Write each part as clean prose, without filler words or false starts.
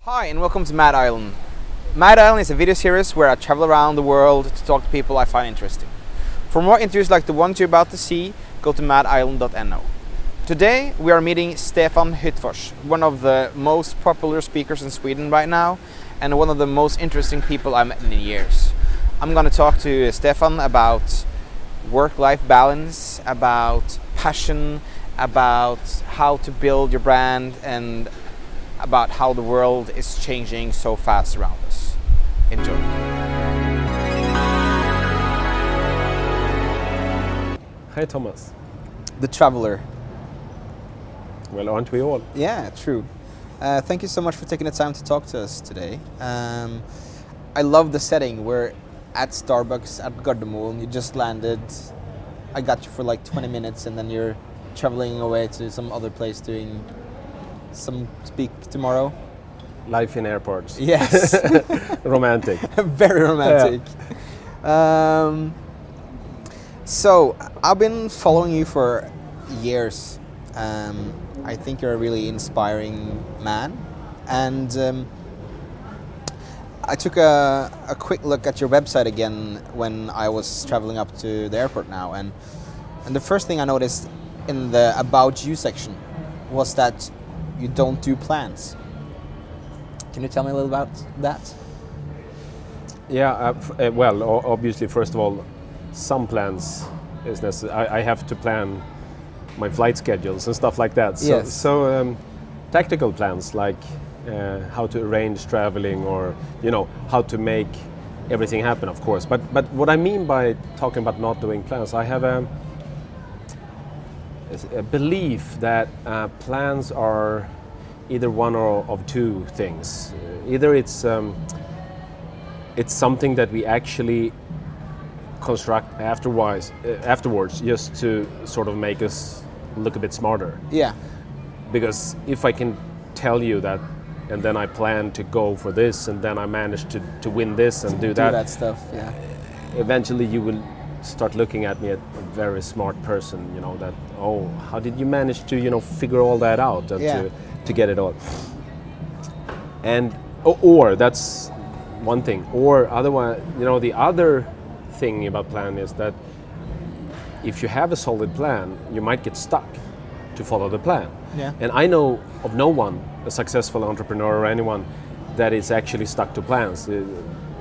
Hi and welcome to Mad Island. Mad Island is a video series where I travel around the world to talk to people I find interesting. For more interviews like the ones you're about to see, go to madisland.no. Today we are meeting Stefan Hyttfors, one of the most popular speakers in Sweden right now and one of the most interesting people I've met in years. I'm going to talk to Stefan about work-life balance, about passion, about how to build your brand, and about how the world is changing so fast around us. Enjoy. Hi Thomas. The traveler. Well, aren't we all? Yeah, true. Thank you so much for taking the time to talk to us today. I love the setting. We're at Starbucks at Gardermoen. You just landed. I got you for like 20 minutes and then you're traveling away to some other place doing some speak tomorrow. Life in airports. Yes. Romantic. Very romantic. Yeah. So I've been following you for years. I think you're a really inspiring man, and I took a quick look at your website again when I was traveling up to the airport now, and the first thing I noticed in the About You section was that you don't do plans. Can you tell me a little about that? Yeah, well, obviously, first of all, some plans is necessary. I have to plan my flight schedules and stuff like that. So, yes. So tactical plans like how to arrange traveling, or how to make everything happen, of course. But what I mean by talking about not doing plans, I have a belief that plans are either one or of two things. Either it's something that we actually construct afterwards just to sort of make us look a bit smarter. Yeah. Because if I can tell you that, and then I plan to go for this, and then I manage to win this and do that stuff, yeah. Eventually you will start looking at me as a very smart person, that, oh, how did you manage to, figure all that out and to get it all? And, or that's one thing. Or otherwise, the other thing about plan is that if you have a solid plan, you might get stuck to follow the plan. Yeah. And I know of no one, a successful entrepreneur or anyone, that is actually stuck to plans.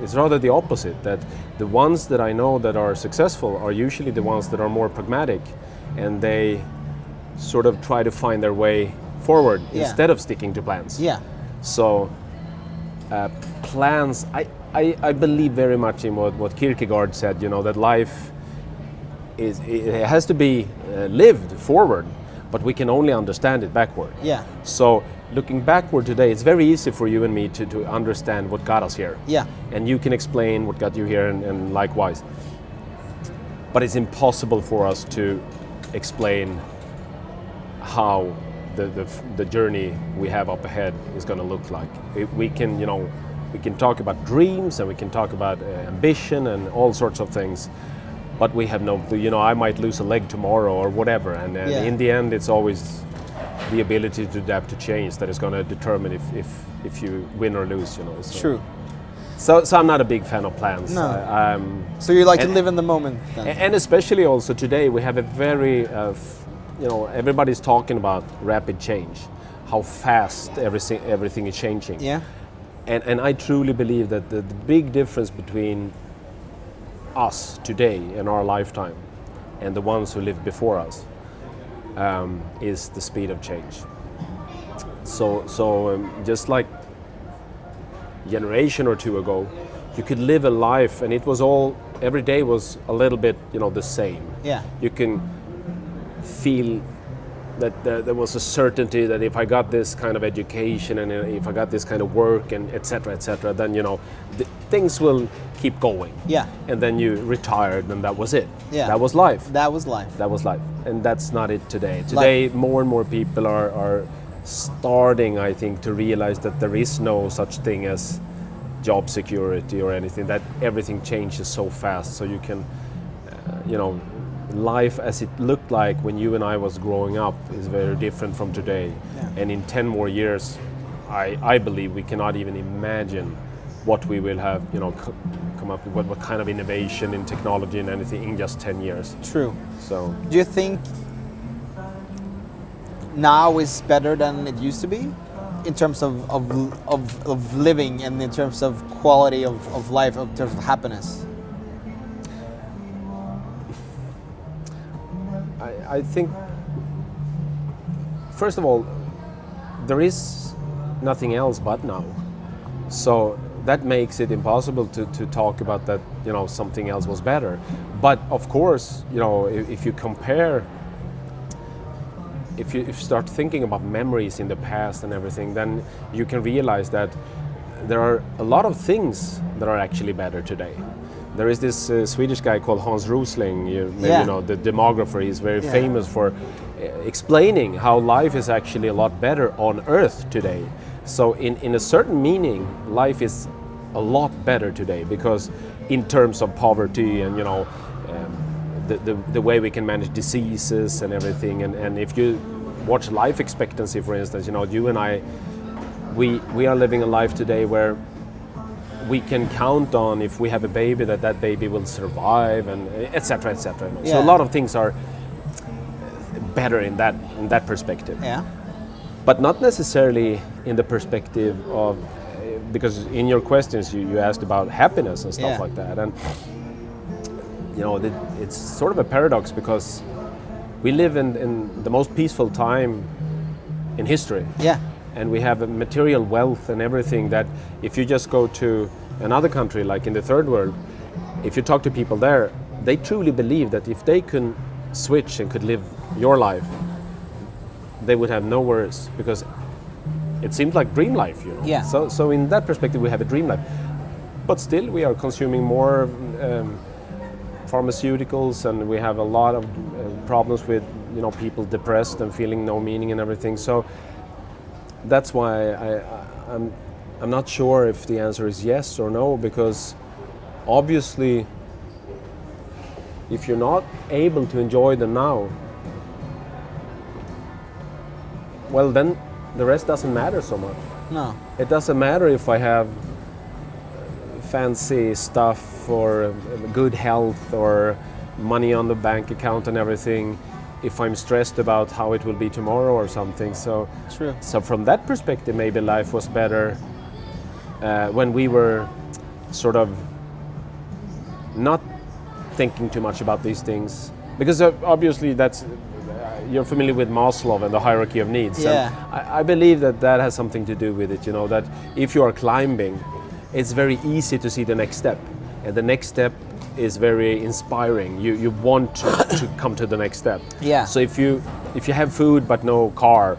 It's rather the opposite, that the ones that I know that are successful are usually the ones that are more pragmatic, and they sort of try to find their way forward instead of sticking to plans. Yeah. So plans, I believe very much in what Kierkegaard said, that life it has to be lived forward, but we can only understand it backward. Yeah. So looking backward today, it's very easy for you and me to understand what got us here. Yeah. And you can explain what got you here, and likewise. But it's impossible for us to explain how the journey we have up ahead is going to look like. We can talk about dreams, and we can talk about ambition and all sorts of things, but we have no clue. I might lose a leg tomorrow or whatever, and in the end it's always the ability to adapt to change that is going to determine if you win or lose. So. True. So I'm not a big fan of plans. No. So you like to live in the moment then? And especially also today we have a very, everybody's talking about rapid change, how fast everything is changing. Yeah. And I truly believe that the big difference between us today in our lifetime and the ones who lived before us is the speed of change. So just like a generation or two ago, you could live a life and it was every day was a little bit, the same. Yeah. You can feel that there was a certainty that if I got this kind of education and if I got this kind of work and et cetera, then things will keep going. Yeah. And then you retired and that was it. Yeah. That was life. That was life. That was life. And that's not it today. Today more and more people are starting, I think, to realize that there is no such thing as job security or anything, that everything changes so fast. So you can, life as it looked like when you and I was growing up is very different from today. Yeah. And in 10 more years, I believe we cannot even imagine what we will have, come up with, what kind of innovation in technology and anything in just 10 years. True. So, do you think now is better than it used to be in terms of living and in terms of quality of life, in terms of happiness? I think, first of all, there is nothing else but now. So that makes it impossible to talk about that, something else was better. But of course, if you compare, if you start thinking about memories in the past and everything, then you can realize that there are a lot of things that are actually better today. There is this Swedish guy called Hans Rosling, the demographer. He's very famous for explaining how life is actually a lot better on Earth today. So in a certain meaning, life is a lot better today, because in terms of poverty and the way we can manage diseases and everything, and if you watch life expectancy, for instance, you and I, we are living a life today where we can count on, if we have a baby, that baby will survive, and etc. etc. So a lot of things are better in that perspective. Yeah. But not necessarily in the perspective of, because in your questions you asked about happiness and stuff like that, and it's sort of a paradox, because we live in the most peaceful time in history. Yeah. And we have a material wealth and everything that, if you just go to another country like in the third world, if you talk to people there, they truly believe that if they can switch and could live your life, they would have no worries, because it seems like dream life, Yeah. So in that perspective, we have a dream life. But still, we are consuming more pharmaceuticals, and we have a lot of problems with people depressed and feeling no meaning and everything. So that's why I'm not sure if the answer is yes or no, because obviously, if you're not able to enjoy the now, well, then the rest doesn't matter so much. No. It doesn't matter if I have fancy stuff or good health or money on the bank account and everything, if I'm stressed about how it will be tomorrow or something. So, True. So from that perspective, maybe life was better when we were sort of not thinking too much about these things. Because obviously that's, you're familiar with Maslow and the hierarchy of needs. Yeah. And I believe that has something to do with it, that if you are climbing, it's very easy to see the next step. And the next step is very inspiring. You want to come to the next step. Yeah. So if you have food but no car,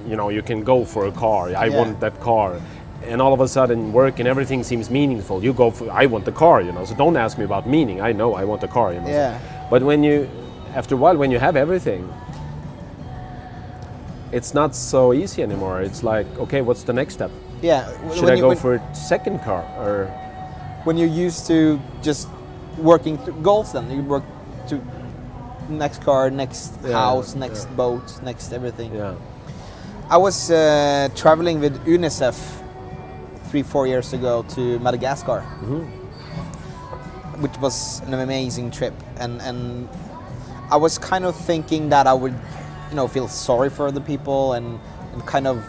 you can go for a car. I want that car. And all of a sudden work and everything seems meaningful. You go for, I want the car, so don't ask me about meaning. I know I want the car, Yeah. But after a while, when you have everything, it's not so easy anymore. It's like, okay, what's the next step? Yeah. Should I go for a second car, or when you're used to just working through goals, then you work to next car, next house, next boat, next everything. Yeah. I was traveling with UNICEF 3-4 years ago to Madagascar, which was an amazing trip, and I was kind of thinking that I would feel sorry for the people and kind of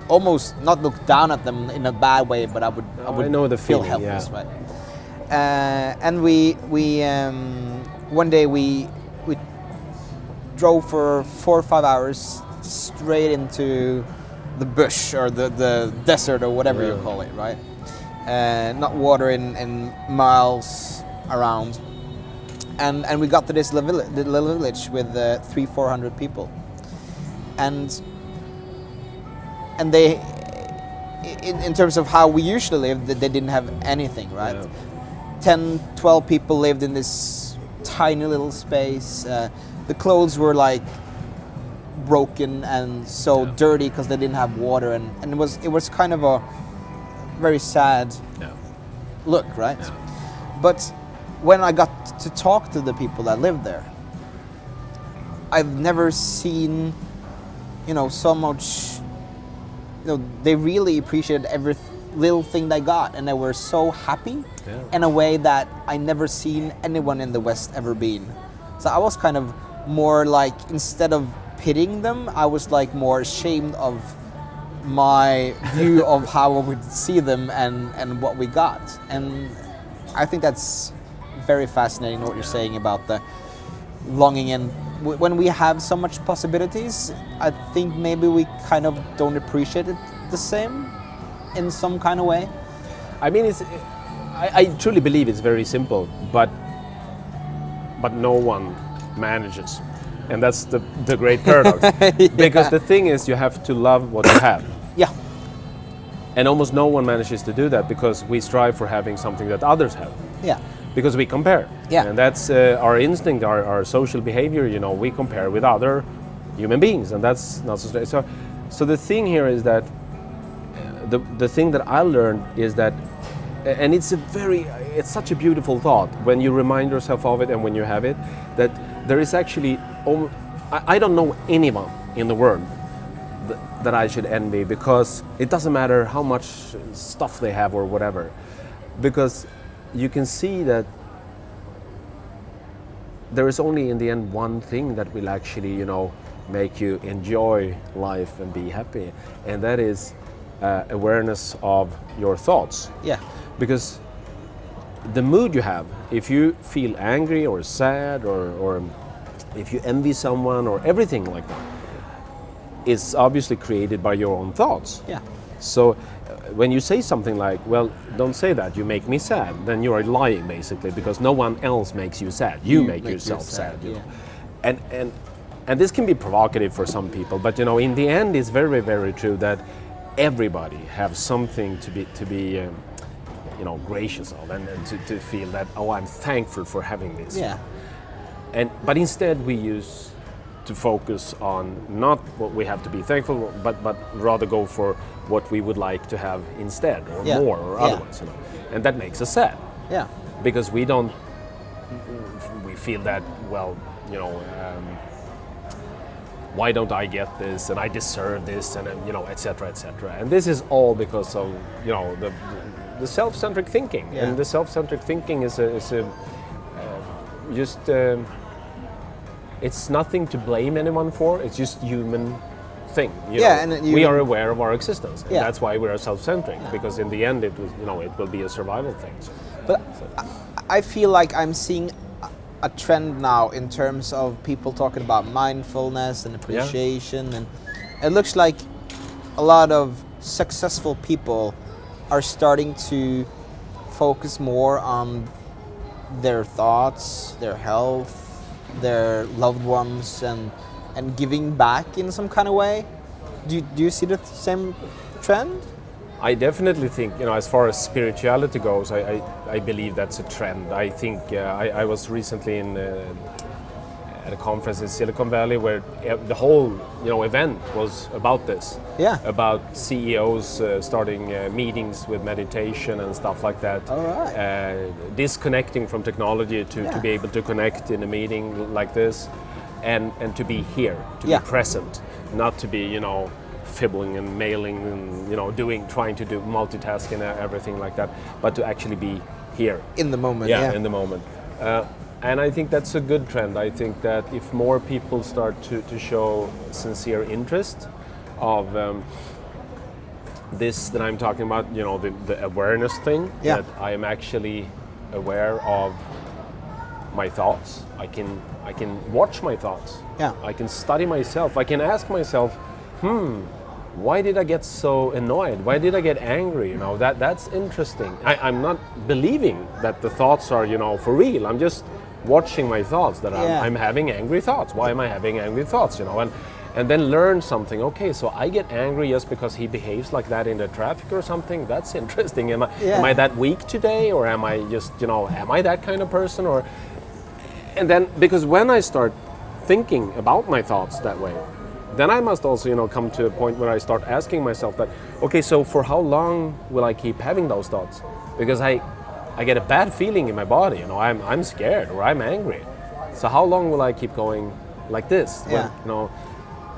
almost not look down at them in a bad way, but I would know the feel feeling, helpless, right? And we one day we drove for 4 or 5 hours straight into the bush or the desert or whatever you call it, right? Not water in miles around. And we got to this little village with 300-400 people, and they, in terms of how we usually live, they didn't have anything, right? 10-12 people lived in this tiny little space. The clothes were like broken and so dirty because they didn't have water, and it was kind of a very sad look, right? But when I got to talk to the people that lived there, I've never seen, so much, they really appreciated every little thing they got, and they were so happy in a way that I never seen anyone in the West ever been. So I was kind of more like, instead of pitying them, I was like more ashamed of my view of how I would see them and what we got. And I think that's very fascinating what you're saying about the longing. And when we have so much possibilities, I think maybe we kind of don't appreciate it the same in some kind of way. I mean, I truly believe it's very simple, but no one manages. And that's the great paradox. Because the thing is, you have to love what you have. Yeah. And almost no one manages to do that, because we strive for having something that others have. Yeah. Because we compare. Yeah. And that's our instinct, our social behavior, we compare with other human beings, and that's not so strange. So the thing here is that the thing that I learned is that, and it's such a beautiful thought when you remind yourself of it and when you have it, that there is actually, I don't know anyone in the world that I should envy, because it doesn't matter how much stuff they have or whatever, because you can see that there is only in the end one thing that will actually, make you enjoy life and be happy, and that is awareness of your thoughts. Yeah. Because the mood you have, if you feel angry or sad or if you envy someone or everything like that, is obviously created by your own thoughts. Yeah. So when you say something like, well, don't say that, you make me sad, then you are lying basically, because no one else makes you sad. You make yourself sad. And this can be provocative for some people, but in the end it's very, very true that everybody have something to be gracious of, and to feel that, I'm thankful for having this. Yeah. But instead we use to focus on not what we have to be thankful, but rather go for what we would like to have instead, or more, or otherwise. And that makes us sad. Yeah. Because we feel that, why don't I get this, and I deserve this, and etc., etc. And this is all because of the self-centric thinking. Yeah. And the self-centric thinking is it's nothing to blame anyone for. It's just human thing. We are aware of our existence, and that's why we are self-centric. Because in the end, it will be a survival thing. But I feel like I'm seeing a trend now in terms of people talking about mindfulness and appreciation, and it looks like a lot of successful people are starting to focus more on their thoughts, their health, their loved ones, and giving back in some kind of way. Do you see the same trend? I definitely think, as far as spirituality goes, I believe that's a trend. I think I was recently at a conference in Silicon Valley where the whole event was about this. Yeah. About CEOs starting meetings with meditation and stuff like that. All right. Disconnecting from technology to be able to connect in a meeting like this, and to be here, to be present, not to be fibbling and mailing and trying to do multitasking and everything like that, but to actually be here in the moment. In the moment. And I think that's a good trend. I think that if more people start to show sincere interest of this that I'm talking about, the awareness thing, that I am actually aware of my thoughts. I can watch my thoughts. Yeah. I can study myself. I can ask myself, why did I get so annoyed? Why did I get angry? That's interesting. I'm not believing that the thoughts are, for real. I'm just watching my thoughts, that I'm having angry thoughts. Why am I having angry thoughts? And then learn something. Okay, so I get angry just because he behaves like that in the traffic or something. That's interesting. Am I that weak today, or am I just, am I that kind of person? And then, because when I start thinking about my thoughts that way, then I must also, come to a point where I start asking myself that, okay, so for how long will I keep having those thoughts? Because I get a bad feeling in my body, I'm scared or I'm angry. So how long will I keep going like this? Yeah.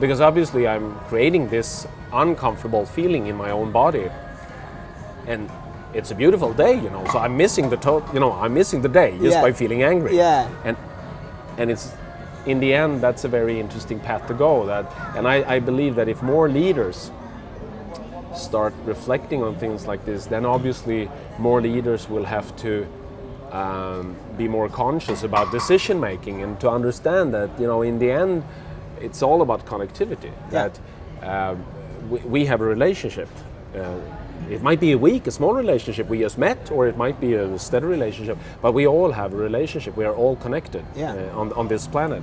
because obviously I'm creating this uncomfortable feeling in my own body, and it's a beautiful day, so I'm missing I'm missing the day just by feeling angry. And it's, in the end, that's a very interesting path to go. And I believe that if more leaders start reflecting on things like this, then obviously more leaders will have to be more conscious about decision making, and to understand that in the end it's all about connectivity. That we have a relationship. It might be a small relationship we just met, or it might be a steady relationship, but we all have a relationship. We are all connected on this planet.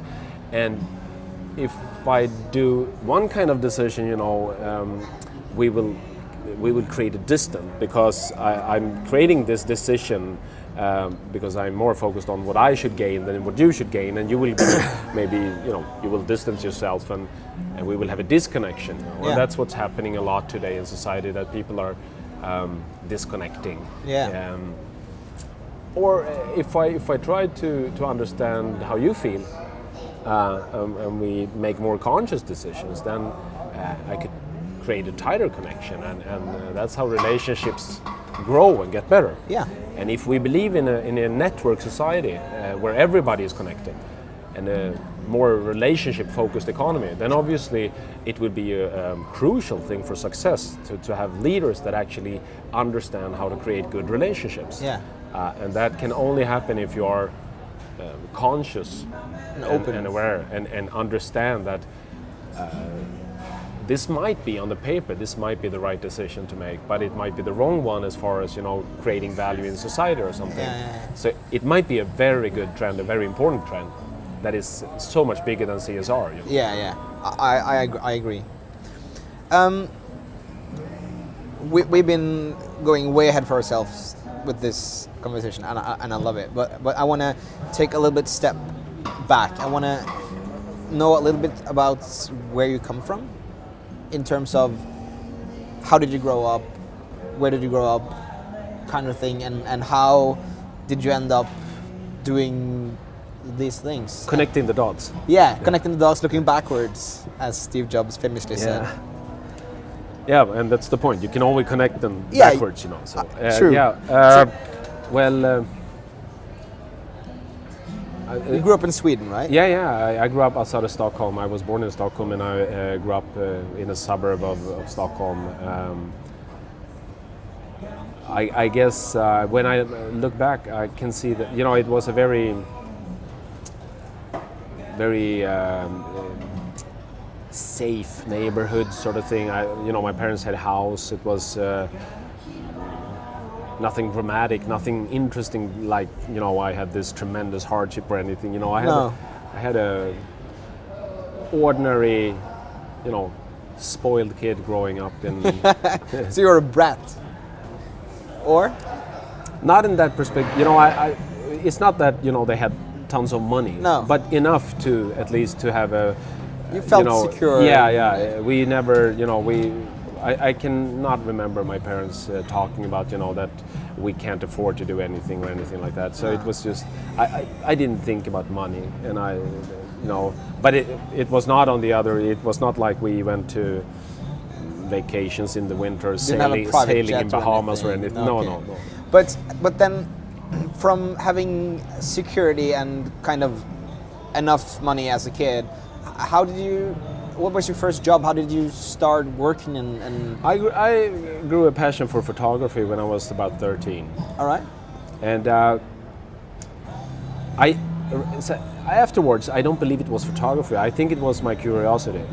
And if I do one kind of decision, we will create a distance, because I'm creating this decision because I'm more focused on what I should gain than what you should gain, and you will be maybe you will distance yourself, and we will have a disconnection. And that's what's happening a lot today in society, that people are disconnecting. Or if I try to understand how you feel, and we make more conscious decisions, then I could create a tighter connection, and that's how relationships grow and get better. And if we believe in a network society where everybody is connected, and a more relationship-focused economy, then obviously it would be a crucial thing for success to have leaders that actually understand how to create good relationships. And that can only happen if you are conscious and open and aware, and understand that this might be, on the paper, this might be the right decision to make, but it might be the wrong one as far as creating value in society or something. So it might be a very good trend, a very important trend that is so much bigger than CSR. I agree. We've been going way ahead for ourselves with this conversation, and I love it. But I want to take a little bit step back. I want to know a little bit about where you come from, in terms of how did you grow up, where did you grow up, kind of thing, and how did you end up doing these things? Connecting the dots. Connecting the dots, looking backwards, as Steve Jobs famously said. Yeah, and that's the point. You can only connect them backwards, So, true. Well, you grew up in Sweden, right? I grew up outside of Stockholm. I was born in Stockholm, and I grew up in a suburb of Stockholm. I guess when I look back, I can see that it was a very safe neighborhood sort of thing. My parents had a house. It was nothing dramatic, nothing interesting. Like I had this tremendous hardship or anything. I had a ordinary, spoiled kid growing up in. So you're a brat, or? Not in that perspective. It's not that they had tons of money. No. But enough to at least to have a. You felt secure. We never, I cannot remember my parents talking about, that we can't afford to do anything or anything like that. So it was just, I didn't think about money, and but it was not on the other, it was not like we went to vacations in the winter, sailing in Bahamas or anything. No. But then, from having security and kind of enough money as a kid, what was your first job? How did you start working I grew a passion for photography when I was about 13. All right. And afterwards, I don't believe it was photography. I think it was my curiosity.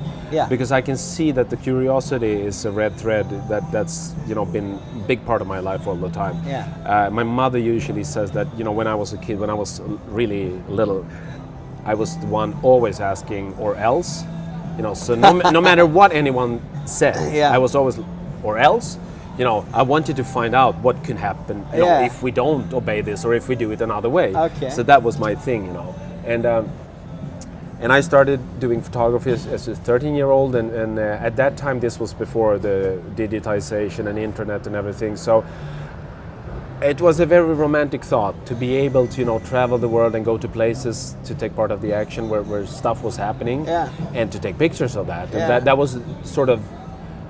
Because I can see that the curiosity is a red thread that's been a big part of my life all the time. My mother usually says that when I was a kid, when I was really little, I was the one always asking, or else, so no matter what anyone said, I was always, or else, I wanted to find out what can happen if we don't obey this, or if we do it another way. So that was my thing, and I started doing photography as a 13-year-old, and at that time this was before the digitization and internet and everything. So It was a very romantic thought to be able to, travel the world and go to places to take part of the action where stuff was happening, and to take pictures of that. And that was sort of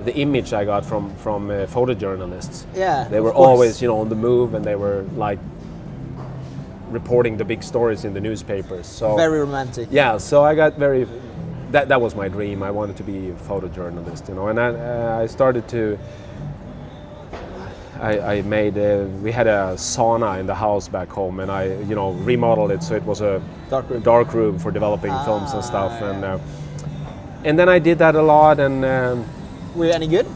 the image I got from photojournalists. Yeah, they were always, on the move, and they were like reporting the big stories in the newspapers. So very romantic. Yeah, so I got very. That was my dream. I wanted to be a photojournalist, and I started to. I made we had a sauna in the house back home, and I remodeled it so it was a dark room for developing films and stuff, and then I did that a lot. And were you any good?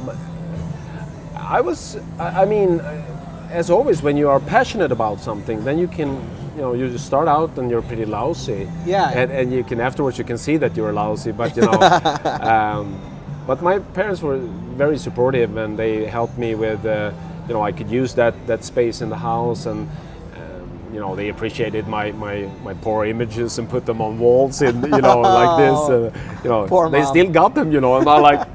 I mean, as always, when you are passionate about something, then you can you just start out and you're pretty lousy, and you can afterwards you can see that you're lousy, but but my parents were very supportive, and they helped me with I could use that space in the house, and they appreciated my poor images and put them on walls in like this. They still got them, and I like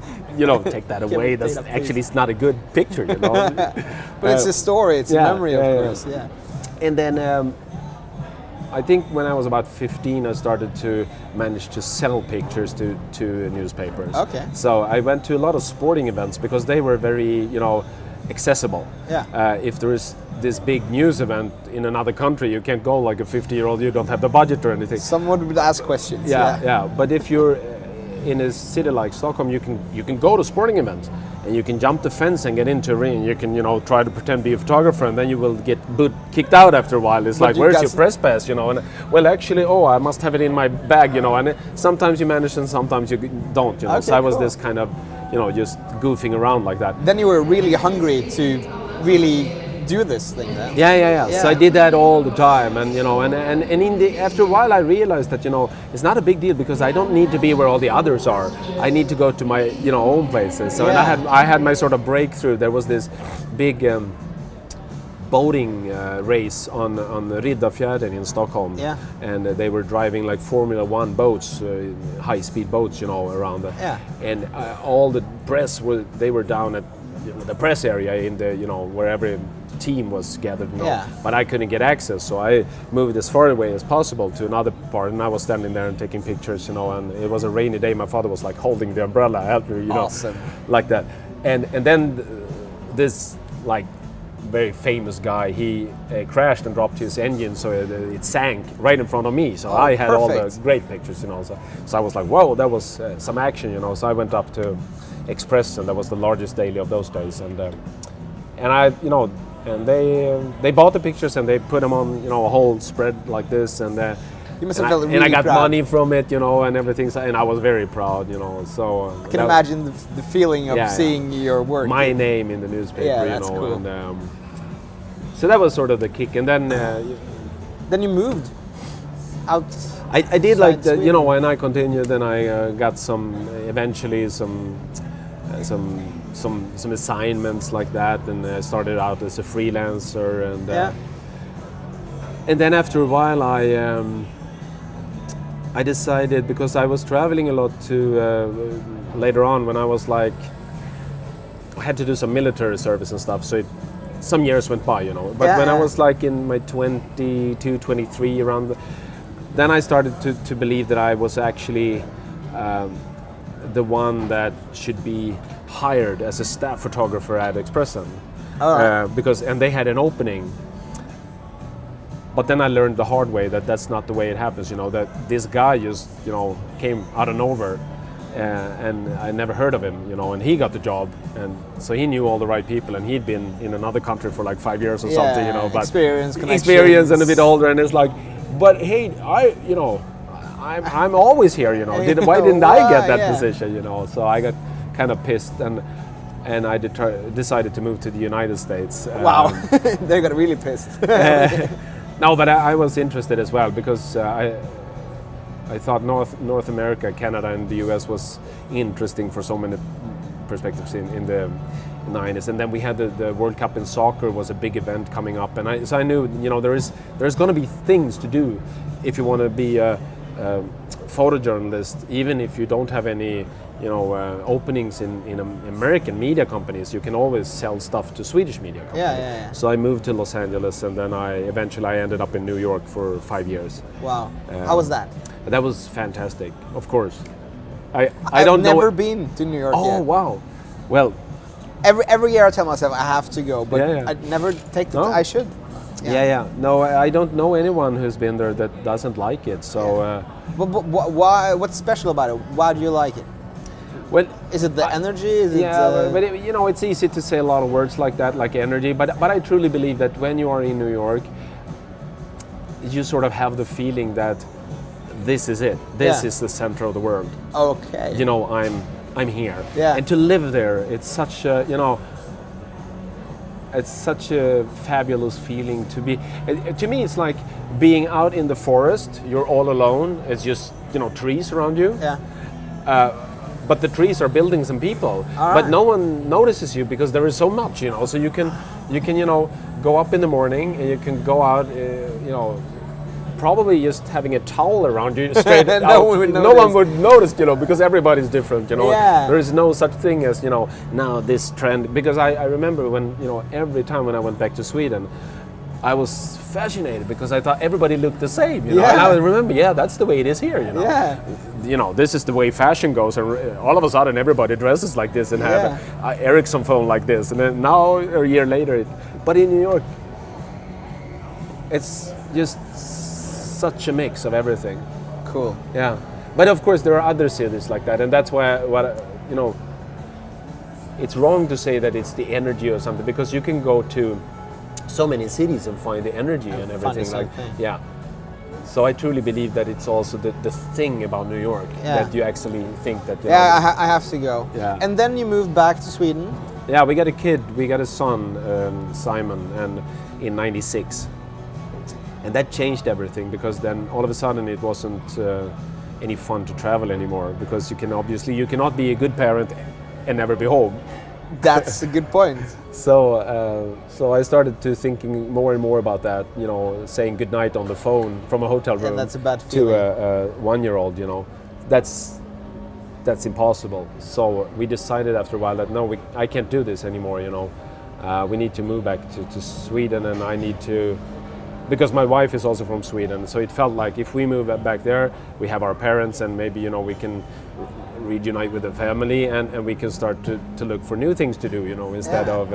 take that away. That's actually it's not a good picture, But it's a story. It's a memory, of course. Yeah. And then I think when I was about 15, I started to manage to sell pictures to newspapers. Okay. So I went to a lot of sporting events because they were very accessible. Yeah. If there is this big news event in another country, you can't go like a 50-year-old. You don't have the budget or anything. Someone would ask questions. Yeah. But if you're in a city like Stockholm, you can go to sporting events, and you can jump the fence and get into a ring. You can try to pretend to be a photographer, and then you will get kicked out after a while. It's but like, where's your press pass? And well, actually, I must have it in my bag. And sometimes you manage, and sometimes you don't. Okay, so I was this kind of just goofing around like that. Then you were really hungry to really do this thing then. Yeah. So I did that all the time, and after a while I realized that it's not a big deal, because I don't need to be where all the others are. I need to go to my own places. So and I had my sort of breakthrough. There was this big boating race on Riddarfjärden in Stockholm, and they were driving like Formula 1 boats, high-speed boats, around it. And all the press were down at the press area in the where every team was gathered, but I couldn't get access, so I moved as far away as possible to another part, and I was standing there and taking pictures, and it was a rainy day. My father was like holding the umbrella, help me, Awesome. like that, and then this like very famous guy, he crashed and dropped his engine, so it sank right in front of me. So I had all the great pictures, So I was like, whoa, that was some action, So I went up to Express, and that was the largest daily of those days, and I, and they bought the pictures and they put them on, a whole spread like this, and you must have felt really and I got proud. Money from it, and everything, and I was very proud, So I can imagine the feeling of seeing your work. My name in the newspaper, that's cool. And so that was sort of the kick, and then then you moved out. I did like that, and I continued. Then I got eventually some assignments like that, and I started out as a freelancer, and then after a while I decided, because I was traveling a lot to later on when I was like, I had to do some military service and stuff, so some years went by, but when I was like in my 22, 23 around, then I started to believe that I was actually the one that should be hired as a staff photographer at Expressen, because they had an opening. But then I learned the hard way that that's not the way it happens. That this guy just came out of nowhere, and I never heard of him. And he got the job, and so he knew all the right people, and he'd been in another country for like 5 years or something. But experience and a bit older, and it's like, but hey, I'm always here, Why didn't I get that position, So I got kind of pissed, and I decided to move to the United States. Wow, they got really pissed. No, but I was interested as well, because I thought North America, Canada, and the US was interesting for so many perspectives in the 90s, and then we had the World Cup in soccer was a big event coming up, and so I knew there's going to be things to do if you want to be photojournalist, even if you don't have any openings in American media companies, you can always sell stuff to Swedish media companies. Yeah. So I moved to Los Angeles, and then I ended up in New York for 5 years. Wow. How was that? That was fantastic, of course. I've never been to New York yet. Oh, wow. Well, every year I tell myself I have to go, but Yeah. I never take the No? I should. Yeah. No, I don't know anyone who's been there that doesn't like it. So, But why? What's special about it? Why do you like it? well, Is it the energy? Is yeah, it? but it's easy to say a lot of words like that, like energy. But I truly believe that when you are in New York, you sort of have the feeling that this is it. This is the center of the world. Okay. I'm here. Yeah. And to live there, it's such a it's such a fabulous feeling to be. To me, it's like being out in the forest. You're all alone. It's just trees around you. Yeah. But the trees are buildings and people. All But right. no one notices you because there is so much. So you can go up in the morning and you can go out. Probably just having a towel around you straight No out. one would No one notice. would notice, because everybody's different, Yeah. There is no such thing as, now this trend. Because I remember when, every time when I went back to Sweden, I was fascinated because I thought everybody looked the same, Yeah. And I would remember, that's the way it is here, Yeah. This is the way fashion goes, and all of a sudden everybody dresses like this and have a Ericsson phone like this, and then now a year later, but in New York, it's just such a mix of everything. Cool. Yeah, but of course there are other cities like that, and that's why it's wrong to say that it's the energy or something, because you can go to so many cities and find the energy and find the everything same like thing. yeah. So I truly believe that it's also the thing about New York that you actually think that. Yeah, I have to go. Yeah. And then you moved back to Sweden. Yeah, we got a kid. We got a son, Simon, and in '96. And that changed everything, because then all of a sudden it wasn't any fun to travel anymore, because you cannot be a good parent and never be home. That's a good point. So I started to thinking more and more about that, saying goodnight on the phone from a hotel room that's a bad to feeling. a 1-year-old, that's impossible. So we decided after a while that no, I can't do this anymore, we need to move back to Sweden, and I need to, because my wife is also from Sweden, so it felt like if we move back there, we have our parents, and maybe we can reunite with the family, and we can start to look for new things to do, instead of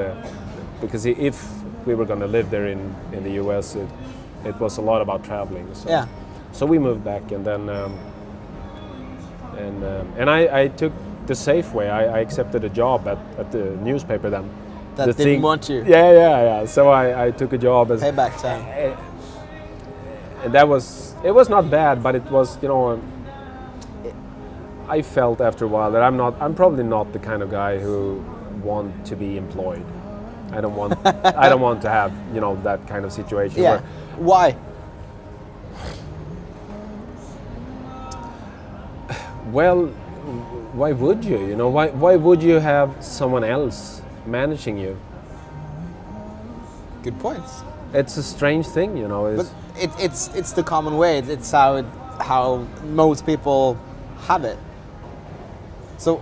because if we were going to live there in the US, it was a lot about traveling. So we moved back, and then and I took the safe way. I accepted a job at the newspaper then. That didn't want you. Yeah. So I took a job as Payback time. and it was not bad, but it was I felt after a while that I'm probably not the kind of guy who want to be employed. I don't want to have that kind of situation. Yeah. Why? Well, why would you? Why would you have someone else managing you? Good points. It's a strange thing, But it's the common way. It's how most people have it. So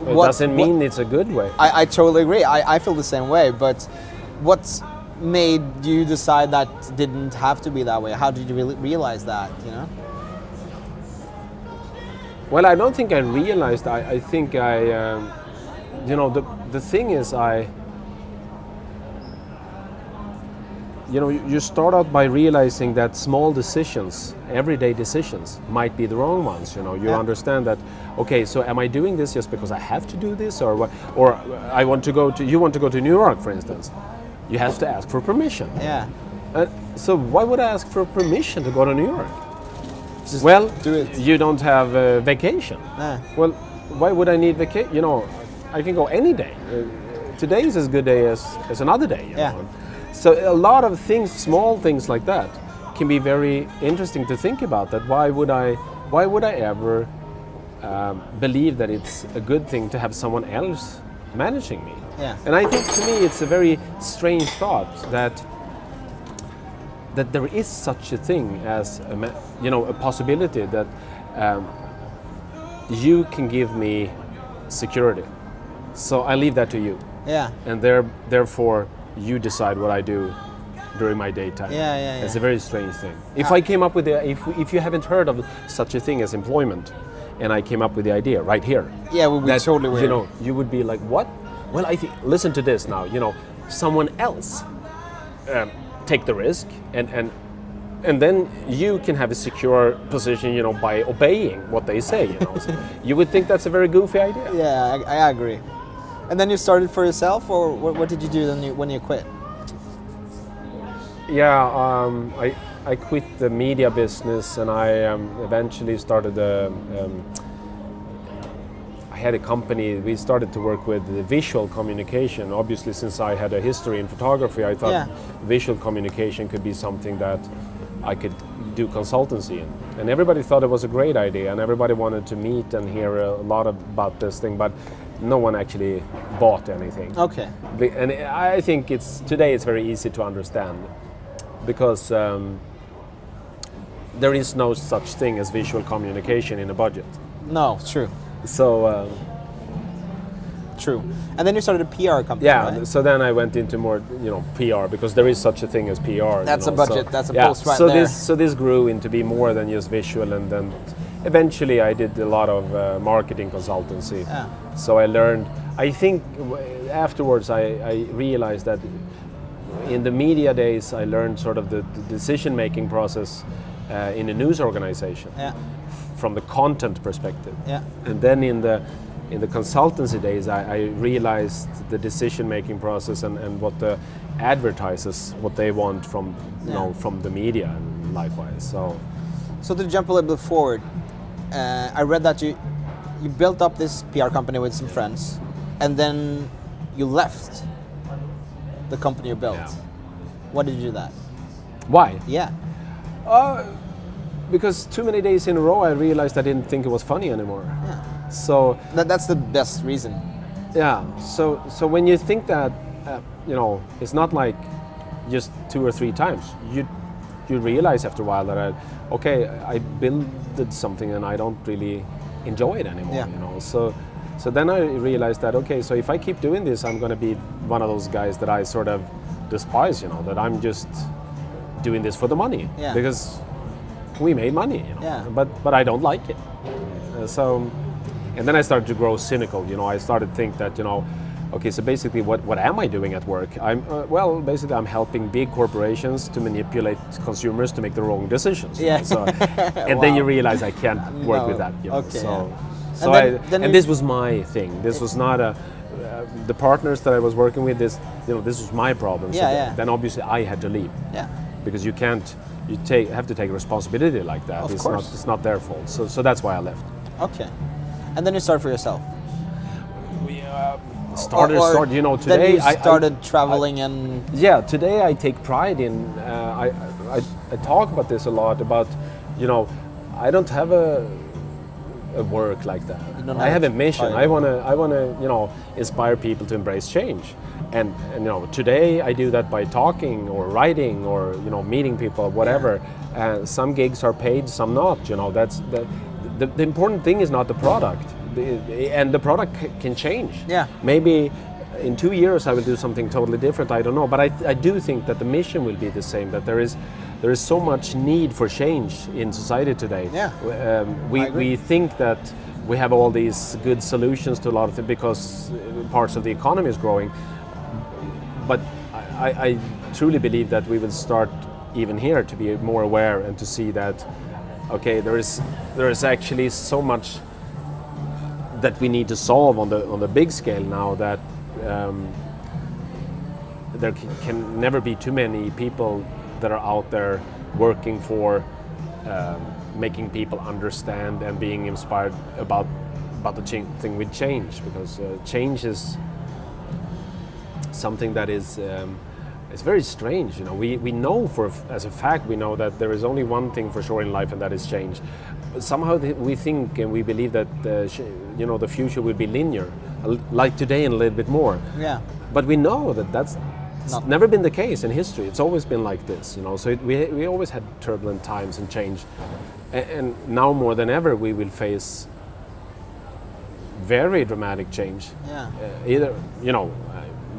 It doesn't mean it's a good way. I totally agree. I feel the same way. But what made you decide that didn't have to be that way? How did you realize that? Well, I don't think I realized. I think the thing is you start out by realizing that small decisions, everyday decisions, might be the wrong ones. You understand that. Okay, so am I doing this just because I have to do this, or what? Or I want to go to. You want to go to New York, for instance. You have to ask for permission. Yeah. So why would I ask for permission to go to New York? Just Well, do it. you don't have a vacation. Yeah. Well, why would I need vacation? I can go any day. Today is as good day as another day. Yeah. So a lot of things, small things like that, can be very interesting to think about. That why would I ever believe that it's a good thing to have someone else managing me? Yeah. And I think to me it's a very strange thought that there is such a thing as a possibility that you can give me security, so I leave that to you. Yeah. And therefore, you decide what I do during my daytime. Yeah. It's a very strange thing. If I came up with if you haven't heard of such a thing as employment, and I came up with the idea right here. Yeah, we would be totally weird. You know, you would be like, what? Well, I think, listen to this now, you know, someone else take the risk, and then you can have a secure position, you know, by obeying what they say, you know. So you would think that's a very goofy idea. Yeah, I agree. And then you started for yourself, or what did you do when you quit? Yeah, I quit the media business, and I eventually started I had a company. We started to work with visual communication. Obviously, since I had a history in photography, I thought visual communication could be something that I could do consultancy in. And everybody thought it was a great idea, and everybody wanted to meet and hear a lot about this thing, but no one actually bought anything. Okay. And I think today it's very easy to understand, because there is no such thing as visual communication in a budget. No, true. So true. And then you started a PR company. yeah, right? so then I went into more, you know, PR, because there is such a thing as PR. That's you know, a budget. so, that's a yeah, post right so there. this grew into be more than just visual, and then eventually I did a lot of marketing consultancy. Yeah. So I learned. I think afterwards I realized that in the media days I learned sort of the decision-making process in a news organization. Yeah. From the content perspective. Yeah. And then in the consultancy days, I realized the decision-making process and what the advertisers, what they want from you know, from the media, and likewise. So to jump a little bit forward, I read that you built up this PR company with some friends, and then you left the company you built. Yeah. Why did you do that? Why? Yeah. Because too many days in a row, I realized I didn't think it was funny anymore. Yeah. So That's the best reason. yeah. So when you think that, you know, it's not like just 2 or 3 times. You realize after a while that I built something and I don't really enjoy it anymore. Yeah. You know. So then I realized that so if I keep doing this, I'm going to be one of those guys that I sort of despise. You know, that I'm just doing this for the money. Yeah. Because we made money, you know. Yeah. But I don't like it. And then I started to grow cynical. You know, I started to think that, you know, okay, so basically, what am I doing at work? Basically, I'm helping big corporations to manipulate consumers to make the wrong decisions. you Yeah. know, So, and then you realize I can't work with that. You know, Okay, so, yeah. so then this was my thing. This was not the partners that I was working with. This was my problem. So then obviously I had to leave. Yeah. Because you can't. You have to take responsibility like that. Of it's course. It's not their fault. So that's why I left. Okay. And then you started for yourself. We started. You know, today then you started I traveling and. Yeah, today I take pride in. I talk about this a lot. About, you know, I don't have a work like that. I have a mission. I wanna you know, inspire people to embrace change. And you know, today I do that by talking or writing or, you know, meeting people, whatever. Some gigs are paid, some not. You know, that's the important thing is not the product, and the product can change. Yeah. Maybe in 2 years I will do something totally different. I don't know, but I do think that the mission will be the same. That there is so much need for change in society today. Yeah. We think that we have all these good solutions to a lot of things because parts of the economy is growing. But I truly believe that we will start even here to be more aware and to see that, okay, there is actually so much that we need to solve on the big scale now, that there can never be too many people that are out there working for making people understand and being inspired about the thing with change, because change is something that is it's very strange. You know, we know as a fact, we know that there is only one thing for sure in life, and that is change. But somehow we think and we believe that you know, the future will be linear, like today and a little bit more. Yeah. But we know that that's never been the case in history. It's always been like this. You know, so we always had turbulent times and change. And now more than ever, we will face very dramatic change. Yeah. Either,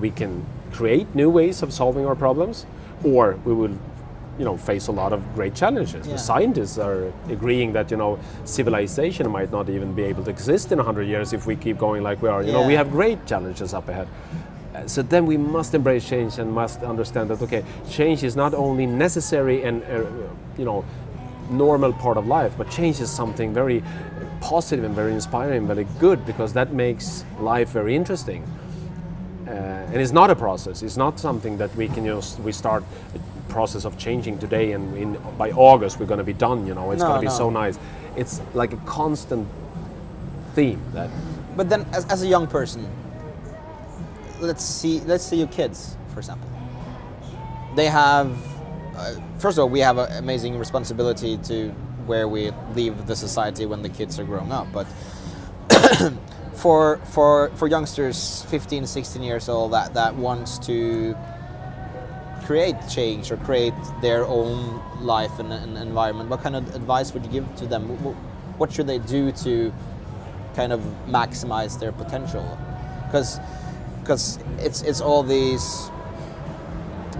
we can create new ways of solving our problems, or we will, face a lot of great challenges. Yeah. The scientists are agreeing that, civilization might not even be able to exist in 100 years if we keep going like we are. Yeah. We have great challenges up ahead. So then we must embrace change and must understand that, okay, change is not only necessary and, normal part of life, but change is something very positive and very inspiring, very good, because that makes life very interesting. And it's not a process. It's not something that we can we start a process of changing today and by August we're going to be done. It's going to be so nice. It's like a constant theme. That. But then, as a young person, let's see your kids, for example. They have, first of all, we have an amazing responsibility to where we leave the society when the kids are growing up. But for youngsters 15, 16 years old that wants to create change or create their own life and environment, what kind of advice would you give to them? What should they do to kind of maximize their potential? Because it's all these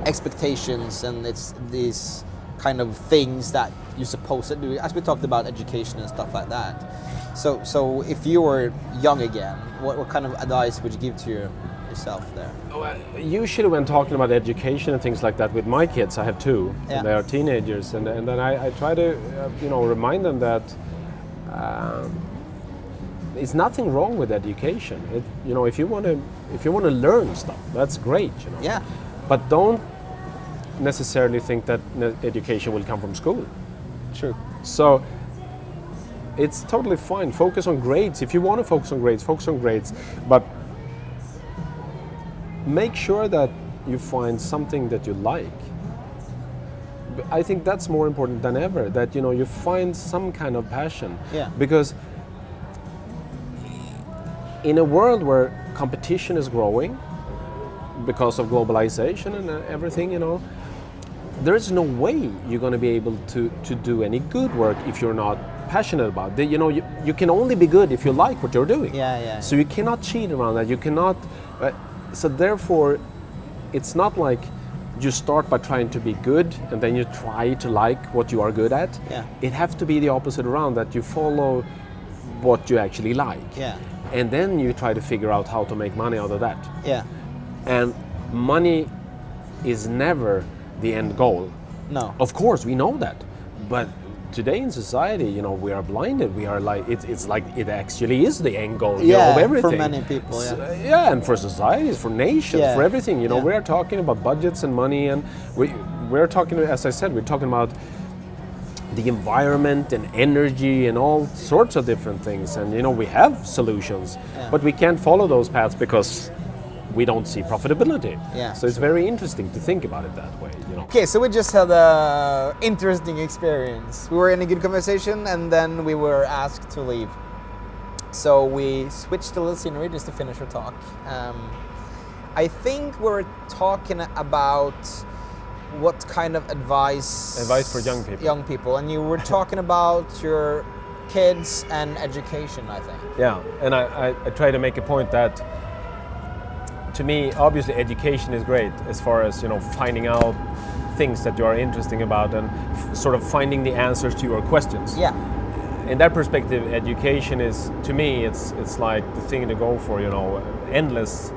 expectations and it's these kind of things that you're supposed to do, as we talked about education and stuff like that. So if you were young again, what kind of advice would you give to yourself there? Usually when talking about education and things like that with my kids, I have two, Yeah. and they are teenagers, and then I try to remind them that it's nothing wrong with education. If you want to learn stuff, that's great. Yeah. But don't necessarily think that education will come from school. True. So it's totally fine. Focus on grades. If you want to focus on grades, but make sure that you find something that you like. I think that's more important than ever, that you find some kind of passion. Yeah. Because in a world where competition is growing because of globalization and everything, there is no way you're going to be able to do any good work if you're not passionate about it. You can only be good if you like what you're doing. Yeah. So you cannot cheat around that. You cannot. So therefore, it's not like you start by trying to be good and then you try to like what you are good at. Yeah. It has to be the opposite around, that you follow what you actually like. Yeah. And then you try to figure out how to make money out of that. Yeah. And money is never the end goal. No. Of course, we know that. But today in society, we are blinded. We are like, it's like it actually is the end goal of everything. For many people, yeah. Yeah, and for societies, for nations, for everything. We are talking about budgets and money, and we're talking, as I said, we're talking about the environment and energy and all sorts of different things. And we have solutions, but we can't follow those paths because we don't see profitability. Yeah, so it's very interesting to think about it that way. Okay, so we just had an interesting experience. We were in a good conversation and then we were asked to leave. So we switched a little scenery just to finish our talk. I think we were talking about what kind of advice for young people. And you were talking about your kids and education, I think. Yeah, and I try to make a point that, to me, obviously education is great as far as finding out things that you are interested about and sort of finding the answers to your questions. Yeah. In that perspective, education is, to me, it's like the thing to go for. Endless.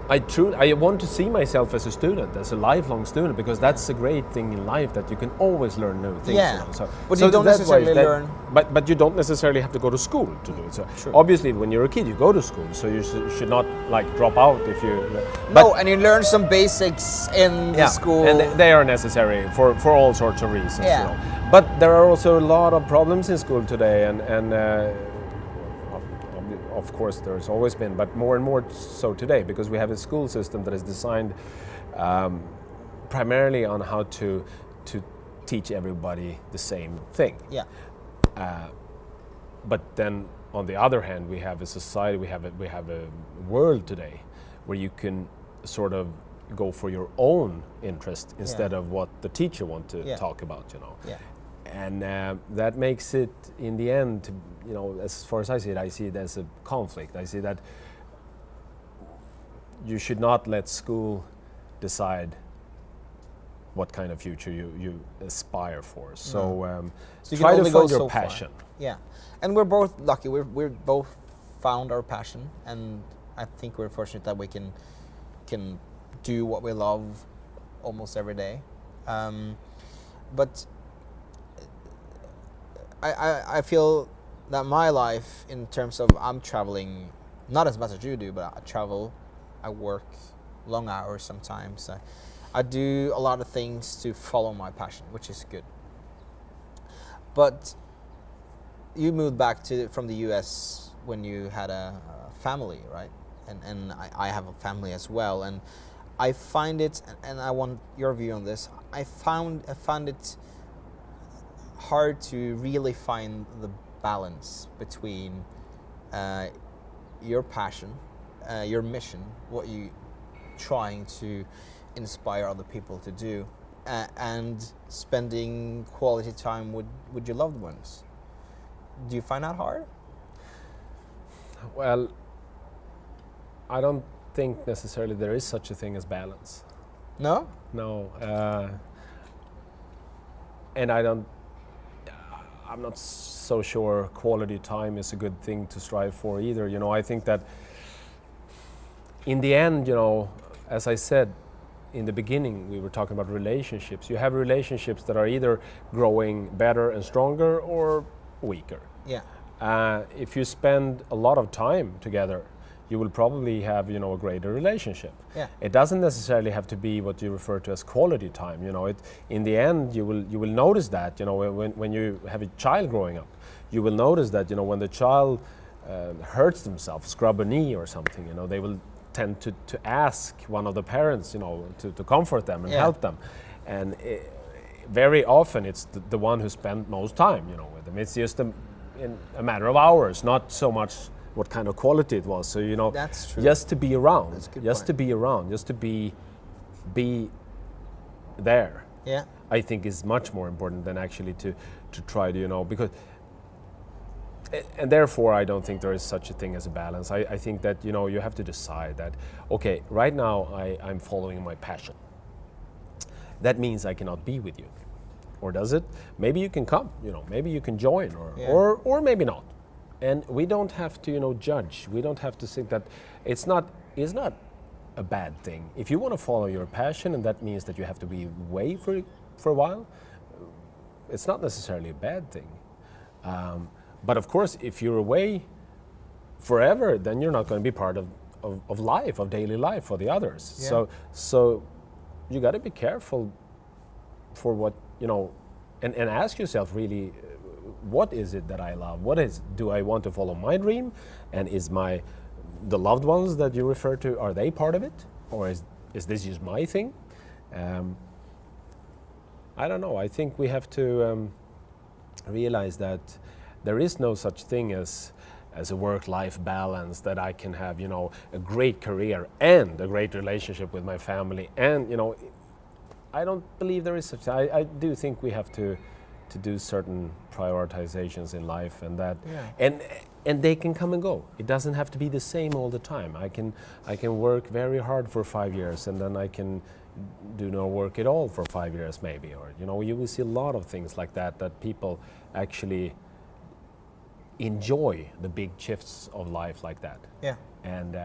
I want to see myself as a student, as a lifelong student, because that's a great thing in life, that you can always learn new things. Yeah, but you don't necessarily learn. But you don't necessarily have to go to school to do it. So True. obviously, when you're a kid, you go to school, so you should not drop out if you. No, and you learn some basics in the school, and they are necessary for all sorts of reasons. Yeah. But there are also a lot of problems in school today, and of course there's always been, but more and more so today, because we have a school system that is designed primarily on how to teach everybody the same thing. Yeah. But then on the other hand, we have a society, we have a world today where you can sort of go for your own interest instead of what the teacher want to talk about, Yeah. And that makes it, in the end, as far as I see it as a conflict. I see that you should not let school decide what kind of future you aspire for. So, So you try can to only go find your so far. passion. Yeah, and we're both lucky. We're both found our passion, and I think we're fortunate that we can do what we love almost every day. But I feel that my life, in terms of I'm traveling, not as much as you do, but I travel, I work long hours sometimes. I do a lot of things to follow my passion, which is good. But you moved back from the US when you had a family, right? And I have a family as well, and I find it, and I want your view on this. I found it hard to really find the balance between your passion, your mission, what you trying to inspire other people to do, and spending quality time with your loved ones. Do you find that hard? Well, I don't think necessarily there is such a thing as balance. No? No, and I'm not so sure quality time is a good thing to strive for either. I think that in the end, as I said in the beginning, we were talking about relationships. You have relationships that are either growing better and stronger or weaker. Yeah. If you spend a lot of time together, you will probably have a greater relationship. Yeah. It doesn't necessarily have to be what you refer to as quality time. In the end, you will notice that when you have a child growing up, you will notice that when the child hurts themselves, scrub a knee or something, they will tend to ask one of the parents, to comfort them and help them, and very often it's the one who spent most time, with them. It's just in a matter of hours, not so much what kind of quality it was. So that's true. Just to be around, just to be around, just to be there. Yeah. I think is much more important than actually to try to because. And therefore, I don't think there is such a thing as a balance. I think that you have to decide that, okay, right now I'm following my passion. That means I cannot be with you, or does it? Maybe you can come, maybe you can join, or maybe not. And we don't have to judge. We don't have to think that it's not a bad thing. If you want to follow your passion, and that means that you have to be away for a while, it's not necessarily a bad thing. But of course, if you're away forever, then you're not going to be part of life, of daily life for the others. Yeah. So you got to be careful for what, and ask yourself really, what is it that I love? Do I want to follow my dream? And is the loved ones that you refer to, are they part of it? Or is this just my thing? I don't know. I think we have to realize that there is no such thing as a work-life balance, that I can have, a great career and a great relationship with my family. And, I don't believe there is such. I do think we have to do certain prioritizations in life, and that, and they can come and go. It doesn't have to be the same all the time. I can work very hard for 5 years, and then I can do no work at all for 5 years, maybe. Or you will see a lot of things like that people actually enjoy the big shifts of life like that. Yeah. And